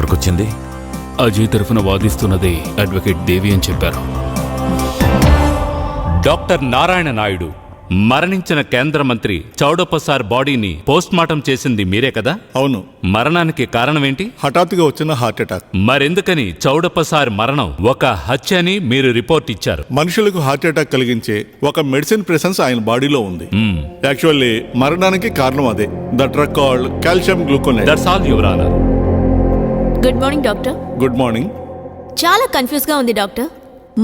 ఎక్కడికి వచ్చింది? అజయ్ తరఫున వాదిస్తున్నది అడ్వకేట్ దేవి అని చెప్పారు. డాక్టర్ నారాయణ నాయుడు, మరణించిన కేంద్ర మంత్రి చౌడప్ప సార్ బాడీని పోస్ట్మార్టం చేసింది మీరే కదా? అవును. మరణానికి కారణమేంటి? హఠాత్తుగా వచ్చిన హార్ట్ అటాక్. మరెందుకని చౌడప్ప సార్ మరణం ఒక హత్య అని మీరు రిపోర్ట్ ఇచ్చారు? మనుషులకు హార్ట్ అటాక్ కలిగించే ఒక మెడిసిన్ ప్రెసెన్స్ ఆయన బాడీలో ఉంది. యాక్చువల్లీ మరణానికి కారణం అదే, the drug called calcium gluconate. That's all your honour. Good morning doctor. Good morning. చాలా కన్ఫ్యూజ్ గా ఉంది డాక్టర్.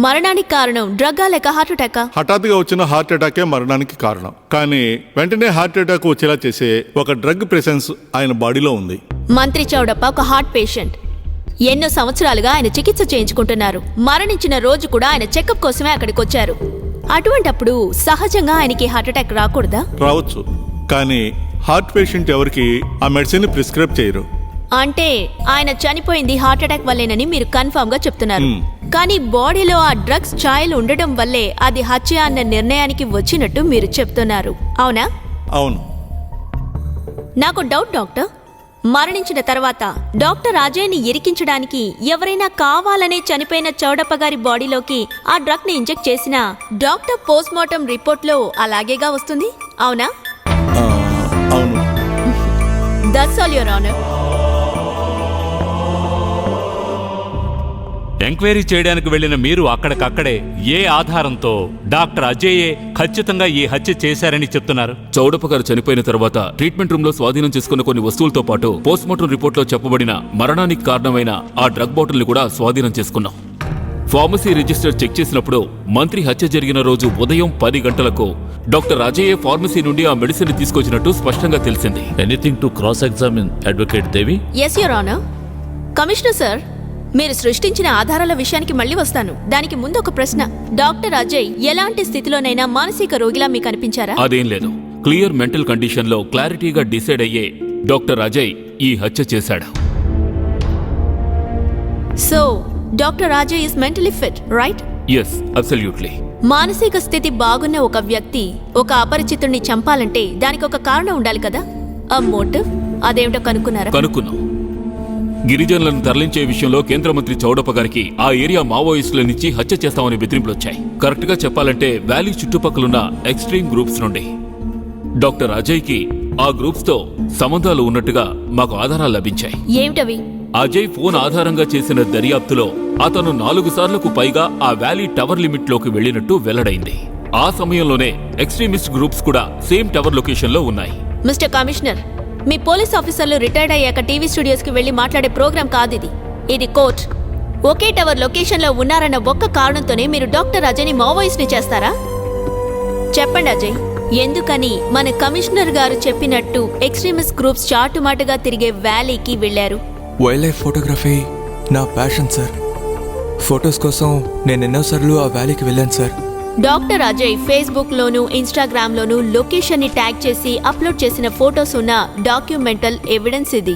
మరణానికి కారణం డ్రగ్గా లేక హార్ట్ అటాకా? హఠాత్తుగా వచ్చిన హార్ట్ అటాకే మరణానికి కారణం, కానీ వెంటనే హార్ట్ అటాక్ వచ్చేలా చేసే ఒక డ్రగ్ ప్రెసెన్స్ ఆయన బాడీలో ఉంది. మంత్రి చౌడప్ప ఒక హార్ట్ పేషెంట్. ఎన్నో సంవత్సరాలుగా ఆయన చికిత్స చేయించుకుంటున్నారు. మరణించిన రోజు కూడా ఆయన చెకప్ కోసమే అక్కడికి వచ్చారు. అటువంటప్పుడు సహజంగా ఆయనకి హార్ట్ అటాక్ రాకూడదా? రావచ్చు, కానీ హార్ట్ పేషెంట్ ఎవరికి ఆ మెడిసిన్ ప్రిస్క్రైబ్ చేయరు. అంటే ఆయన చనిపోయింది హార్ట్ అటాక్ వల్లేనని మీరు కన్ఫర్మ్ గా చెప్తున్నారు. కానీ బాడీలో ఆ డ్రగ్స్ ఛాయలు ఉండడం వల్లే అది హత్య అన్న నిర్ణయానికి వచ్చినట్టు మీరు చెప్తున్నారు, అవునా? అవును. నాకు డౌట్ డాక్టర్. మరణించిన తర్వాత డాక్టర్ అజయ్ని ఇరికించడానికి ఎవరైనా కావాలనే చనిపోయిన చౌడప్ప గారి బాడీలోకి ఆ డ్రగ్ ని ఇంజెక్ట్ చేసినా డాక్టర్ పోస్ట్ మార్టం రిపోర్ట్ లో అలాగేగా వస్తుంది, అవునా? అవును. That's all your honour. Enquiry చేయడానికి వెళ్లిన మీరు అక్కడికక్కడే ఏ ఆధారంతో డాక్టర్ అజయ్యే ఖచ్చితంగా ఈ హత్య చేశారని చెప్తున్నారు? చౌడప్ప గారు చనిపోయిన తర్వాత ట్రీట్మెంట్ రూమ్ లో స్వాధీనం చేసుకున్న కొన్ని వస్తువులతో పాటు పోస్ట్మార్టం రిపోర్ట్ లో చెప్పబడిన మరణానికి కారణమైన ఆ డ్రగ్ బాటిల్ ని కూడా స్వాధీనం చేసుకున్నాం. ఫార్మసీ రిజిస్టర్ చెక్ చేసినప్పుడు మంత్రి హత్య జరిగిన రోజు ఉదయం 10 గంటలకు డాక్టర్ అజయ్ ఫార్మసీ నుండి ఆ మెడిసిన్ ని తీసుకొచ్చినట్టు స్పష్టంగా తెలిసింది. Anything to cross examine advocate Devi? Yes your honour. Commissioner sir, మీరు సృష్టించిన ఆధారాల విషయానికి మళ్ళీ వస్తాను. దానికి ముందు ఒక ప్రశ్న. డాక్టర్ అజయ్ ఎలాంటి స్థితిలోనైనా మానసిక రోగిలా మీకు అనిపించారా? అదేం లేదు. క్లియర్ మెంటల్ కండిషన్ లో క్లారిటీగా డిసైడ్ అయ్యే డాక్టర్ అజయ్ ఈ హత్య చేశాడు. So doctor Ajay is mentally fit, right? Yes, absolutely. మానసిక స్థితి బాగున్న ఒక వ్యక్తి ఒక అపరిచితుడిని చంపాలంటే దానికి ఒక కారణం ఉండాలి కదా, ఆ మోటివ్. అదేమిటో కనుక్కున్నారా? కనుక్కున్నాం. గిరిజనులను తరలించే విషయంలో కేంద్ర మంత్రి చౌడప్ప గారికి ఆ ఏరియా మావోయిస్టుల నుంచి హత్య చేస్తామని బెదిరింపులొచ్చాయి. కరెక్ట్ గా చెప్పాలంటే వ్యాలీ చుట్టుపక్కలున్న ఎక్స్ట్రీమ్ గ్రూప్స్ నుండి. డాక్టర్ అజయ్ కి ఆ గ్రూప్స్ తో సంబంధాలు ఉన్నట్టుగా మాకు ఆధారాలు లభించాయి. ఏమిటవి? అజయ్ ఫోన్ ఆధారంగా చేసిన దర్యాప్తులో అతను 4 సార్లకు పైగా ఆ వ్యాలీ టవర్ లిమిట్ లోకి వెళ్లినట్టు వెల్లడైంది. ఆ సమయంలోనే ఎక్స్ట్రీమిస్ట్ గ్రూప్స్ కూడా సేమ్ టవర్ లొకేషన్ లో ఉన్నాయి. మిస్టర్ కమిషనర్, మీ పోలీస్ ఆఫీసర్లు రిటైర్డ్ అయ్యాక టీవీ స్టూడియోస్ కి వెళ్లి మాట్లాడే ప్రోగ్రాం కాదు ఇది. ఇది కోర్ట్. ఒకే టవర్ లొకేషన్ లో ఉన్నారన్న ఒక్క కారణంతోనే మీరు డాక్టర్ అజయ్ ని మావోయిస్ట్ ని చేస్తారా? చెప్పండి అజయ్, ఎందుకని మన కమిషనర్ గారు చెప్పినట్టు ఎక్స్ట్రీమిస్ట్ గ్రూప్స్ చాటుమాటుగా తిరిగే వ్యాలీకి వెళ్లారు? వైల్డ్ లైఫ్ ఫోటోగ్రఫీ నా ప్యాషన్ సార్. ఫొటోస్ కోసం నేను ఎన్నోసార్లు ఆ వ్యాలీకి వెళ్ళాను సార్. డాక్టర్ అజయ్ ఫేస్బుక్ లోను ఇన్స్టాగ్రామ్ లోను లొకేషన్ ని ట్యాగ్ చేసి అప్లోడ్ చేసిన ఫోటోస్ ఉన్న డాక్యుమెంటల్ ఎవిడెన్స్ ఇది.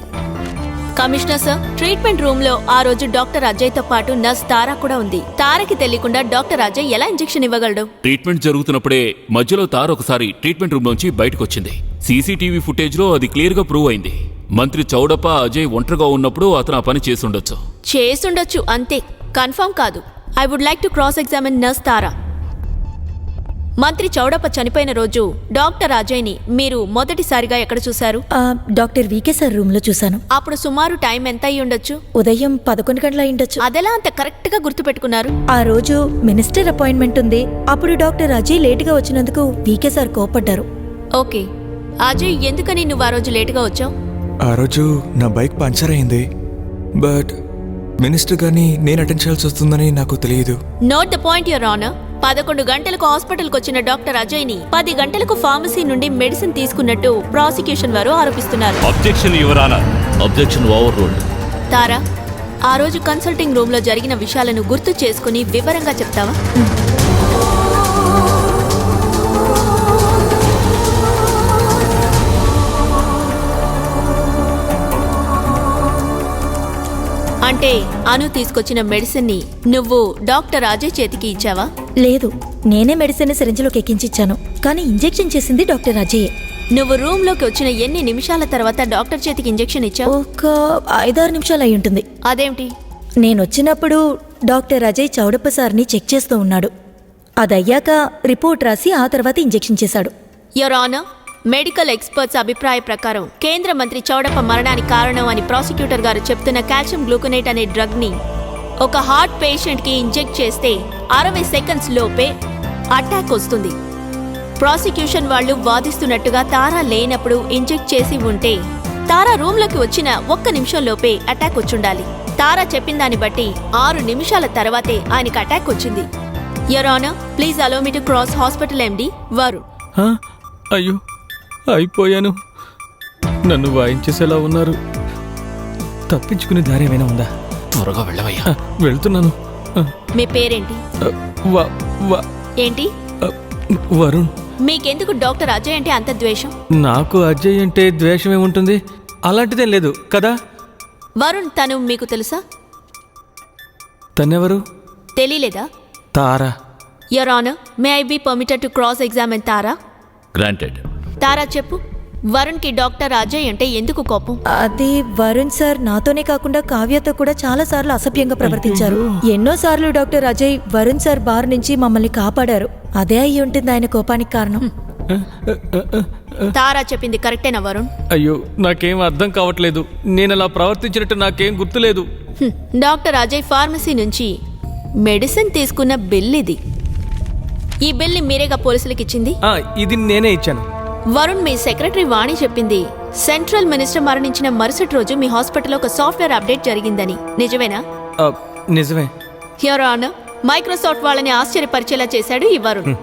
కమిషనర్ సార్, ట్రీట్మెంట్ రూమ్ లో ఆ రోజు డాక్టర్ అజయ్ తో పాటు నర్స్ తారా కూడా ఉంది. తారకి తెలియకుండా డాక్టర్ అజయ్ ఎలా ఇంజెక్షన్ ఇవ్వగలడు? ట్రీట్మెంట్ జరుగుతున్నప్పుడే మధ్యలో తార ఒకసారి ట్రీట్మెంట్ రూమ్ నుంచి బయటకు వచ్చింది. సీసీటీవీ ఫుటేజ్ లో అది క్లియర్ గా ప్రూవ్ అయింది. మంత్రి చౌడప్ప అజయ్ ఒంటరిగా ఉన్నప్పుడు అతను ఆ పని చేసుండొచ్చు, అంతే. కన్ఫర్మ్ కాదు. I would like to cross examine nurse Tara. మంత్రి చౌడప్ప చనిపోయిన రోజు డాక్టర్ అజయ్ ని మీరు మొదటిసారిగా ఎక్కడ చూశారు? డాక్టర్ వికే సార్ రూమ్ లో చూశాను. అప్పుడు సుమారు టైం ఎంత అయి ఉండొచ్చు? ఉదయం 11 గంటల అయ్యుండొచ్చు. అదెలా అంత కరెక్ట్ గా గుర్తు పెట్టుకున్నారు? ఆ రోజు మినిస్టర్ అపాయింట్మెంట్ ఉంది. అప్పుడు డాక్టర్ అజయ్ లేటుగా వచ్చినందుకు వికే సార్ కోపడ్డారు. ఓకే, అజయ్ ఎందుకని నువ్వు ఆ రోజు లేటుగా వచ్చావు? ఆ రోజు నా బైక్ పంచర్ అయింది. బట్ మినిస్టర్ గారిని నేను అటెండ్ చేయాల్సి వస్తుందని నాకు తెలియదు. Note the point your honour. 11 గంటలకు హాస్పిటల్కి వచ్చిన డాక్టర్ అజయ్ ని 10 గంటలకు ఫార్మసీ నుండి మెడిసిన్ తీసుకున్నట్టు ప్రాసిక్యూషన్ వారు ఆరోపిస్తున్నారు. Objection your honour. Objection overruled. Tara, ఆ రోజు కన్సల్టింగ్ రూమ్ లో జరిగిన విషయాలను గుర్తు చేసుకుని వివరంగా చెప్తావా? అంటే అను తీసుకొచ్చిన మెడిసిన్ ని నువ్వు డాక్టర్ అజయ్ చేతికి ఇచ్చావా? లేదు, నేనే మెడిసిన్ సిరింజ్లోకి ఎక్కించిచ్చాను. కానీ ఇంజెక్షన్ చేసింది డాక్టర్ అజయ్. నువ్వు రూమ్ లోకి వచ్చిన ఎన్ని నిమిషాల తర్వాత డాక్టర్ చేతికి ఇంజెక్షన్ ఇచ్చావు? ఒక 5-6 నిమిషాలు అయి ఉంటుంది. అదేమిటి? నేను వచ్చినప్పుడు డాక్టర్ అజయ్ చౌడప్ప సార్ని చెక్ చేస్తూ ఉన్నాడు. అదయ్యాక రిపోర్ట్ రాసి ఆ తర్వాత ఇంజెక్షన్ చేశాడు. యువర్ ఆనర్, మెడికల్ ఎక్స్పర్ట్స్ అభిప్రాయ ప్రకారం కేంద్ర మంత్రి చౌడప్ప మరణానికి కారణం అని ప్రాసిక్యూటర్ గారు చెప్తున్న కాల్షియం గ్లూకోనేట్ అనే డ్రగ్ ని ఒక హార్ట్ పేషెంట్ కి ఇంజెక్ట్ చేస్తే 60 సెకండ్స్ లోపే అటాక్ వస్తుంది. ప్రాసిక్యూషన్ వాళ్ళు వాదిస్తున్నట్టుగా తారా లేనప్పుడు ఇంజెక్ట్ చేసి ఉంటే తారా రూమ్లోకి వచ్చిన 1 నిమిషం లోపే అటాక్ వచ్చుండాలి. తారా చెప్పిన దాన్ని బట్టి 6 నిమిషాల తర్వాతే ఆయనకి అటాక్ వచ్చింది. Your honour, please allow me to cross hospital MD Varun. అయ్యో అయిపోయాను. నన్ను వాయించేసేలా ఉన్నారు. తప్పించుకునే దారి ఏమైనా ఉందా? త్వరగా వెళ్ళవయ్యా. వెళ్తున్నాను. మీ పేరేంటి? ఏంటి? వరుణ్. మీకెందుకు డాక్టర్ అజయ్ అంటే అంత ద్వేషం? నాకు అజయ్ అంటే ద్వేషం ఏముంటుంది? అలాంటిదేం లేదు కదా. వరుణ్, తను మీకు తెలుసా? తనెవరు? తెలీలేదా? Tara. Your honour, may I be permitted to cross examine Tara? Granted. Tara చెప్పు, వరుణ్ కి డాక్టర్ అజయ్ అంటే ఎందుకు కోపం? అది వరుణ్ సార్ నాతోనే కాకుండా కావ్యతో కూడా చాలా సార్లు అసభ్యంగా ప్రవర్తించారు. ఎన్నోసార్లు doctor Ajay Varun sir bar నుంచి మమ్మల్ని కాపాడారు. అదే అయి ఉంటుంది ఆయన కోపానికి కారణం. తారా చెప్పింది కరెక్టేనా వరుణ్? అయ్యో నాకేం అర్థం కావట్లేదు. నేను అలా ప్రవర్తించినట్టు నాకేం గుర్తులేదు. డాక్టర్ అజయ్ ఫార్మసీ నుంచి మెడిసిన్ తీసుకున్న బిల్ ఇది. ఈ బిల్ని మీరేగా పోలీసులకు ఇచ్చింది? ఇది నేనే ఇచ్చాను. వరుణ్, మీ సెక్రటరీ వాణి చెప్పింది సెంట్రల్ మినిస్టర్ మరణించిన మరుసటి రోజు మీ హాస్పిటల్లో ఒక సాఫ్ట్వేర్ అప్డేట్ జరిగిందని. నిజమేనా? నిజమే. యువర్ ఆనర్, మైక్రోసాఫ్ట్ వాళ్ళని ఆశ్చర్యపరిచేలా చేశాడు ఈ వరుణ్.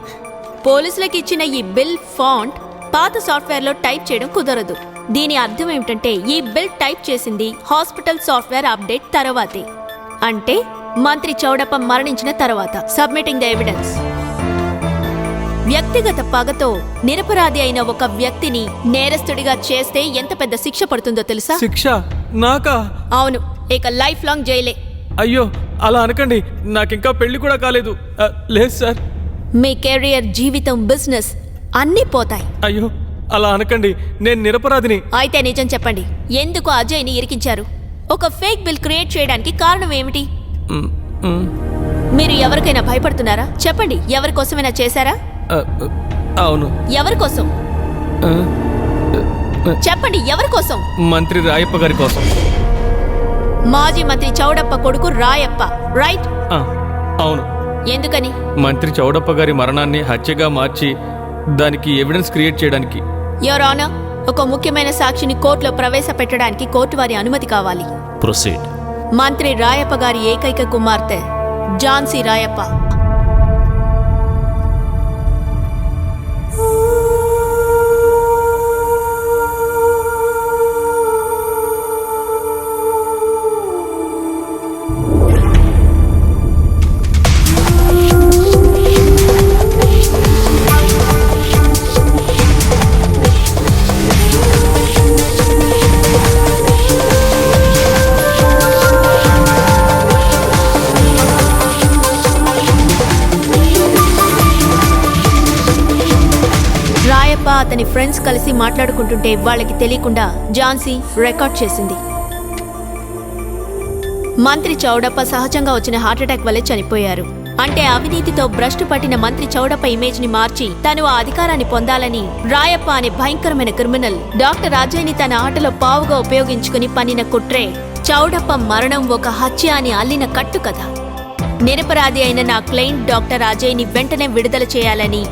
పోలీసులకు ఇచ్చిన ఈ బిల్ ఫాంట్ పాత సాఫ్ట్వేర్లో టైప్ చేయడం కుదరదు. దీని అర్థం ఏమిటంటే ఈ బిల్ టైప్ చేసింది హాస్పిటల్ సాఫ్ట్వేర్ అప్డేట్ తర్వాతే, అంటే మంత్రి చౌడప్ప మరణించిన తర్వాత. Submitting the evidence. వ్యక్తిగత పగతో నిరపరాధి అయిన ఒక వ్యక్తిని నేరస్తుడిగా చేస్తే ఎంత పెద్ద శిక్ష పడుతుందో తెలుసా? శిక్ష నాకా? అవును, ఇక లైఫ్ లాంగ్ జైలే. అయ్యో అలా అనకండి. నాకింకా పెళ్లి కూడా కాలేదు. లేదు సార్. మీ కెరియర్, జీవితం, బిజినెస్ అన్నీ పోతాయి. అయ్యో అలా అనకండి. నేను నిరపరాధిని. అయితే నిజం చెప్పండి, ఎందుకు అజయ్ని ఇరికించారు? ఒక ఫేక్ బిల్ క్రియేట్ చేయడానికి కారణం ఏమిటి? మీరు ఎవరికైనా భయపడుతున్నారా? చెప్పండి, ఎవరి కోసమైనా చేశారా? అవును. ఎవరి కోసం చెప్పండి, ఎవరి కోసం? మంత్రి రాయప్ప గారి కోసం. మాజీ మంత్రి చౌడప్ప కొడుకు రాయప్ప, రైట్? అవును. ఎందుకని? మంత్రి చౌడప్ప గారి మరణాన్ని హత్యగా మార్చి దానికి ఎవిడెన్స్ క్రియేట్ చేయడానికి. యువర్ ఆనర్, ఒక ముఖ్యమైన సాక్షిని కోర్టులో ప్రవేశపెట్టడానికి కోర్టు వారి అనుమతి కావాలి. ప్రొసీడ్. మంత్రి రాయప్ప గారి ఏకైక కుమార్తె ఝాన్సీ రాయప్ప. అతని ఫ్రెండ్స్ కలిసి మాట్లాడుకుంటుంటే వాళ్ళకి తెలియకుండా ఝాన్సీ రికార్డ్ చేసింది. మంత్రి చౌడప్ప సహజంగా వచ్చిన హార్ట్అటాక్ వల్లే చనిపోయారు. అంటే అవినీతితో భ్రష్టు పట్టిన మంత్రి చౌడప్ప ఇమేజ్ ని మార్చి తను ఆ అధికారాన్ని పొందాలని రాయప్ప అనే భయంకరమైన క్రిమినల్ డాక్టర్ అజయ్ని తన ఆటలో పావుగా ఉపయోగించుకుని పన్నిన కుట్రే చౌడప్ప మరణం ఒక హత్య అని అల్లిన కట్టు కథ. నిరపరాధి అయిన నా క్లయింట్ డాక్టర్ అజయ్ని వెంటనే విడుదల చేయాలని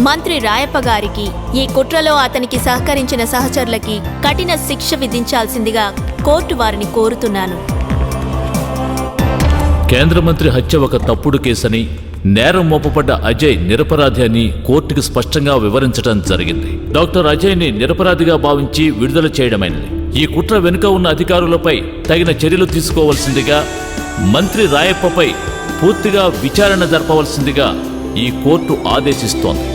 మంత్రి రాయప్ప గారికి, ఈ కుట్రలో అతనికి సహకరించిన సహచరులకి కఠిన శిక్ష విధించాల్సిందిగా కోర్టు వారిని కోరుతున్నాను. కేంద్ర మంత్రి హత్య ఒక తప్పుడు కేసని, నేరం మోపబడ్డ అజయ్ నిరపరాధి అని కోర్టుకు స్పష్టంగా వివరించడం జరిగింది. డాక్టర్ అజయ్ని నిరపరాధిగా భావించి విడుదల చేయడమైనది. ఈ కుట్ర వెనుక ఉన్న అధికారులపై తగిన చర్యలు తీసుకోవాల్సిందిగా, మంత్రి రాయప్పపై పూర్తిగా విచారణ జరపవలసిందిగా ఈ కోర్టు ఆదేశిస్తోంది.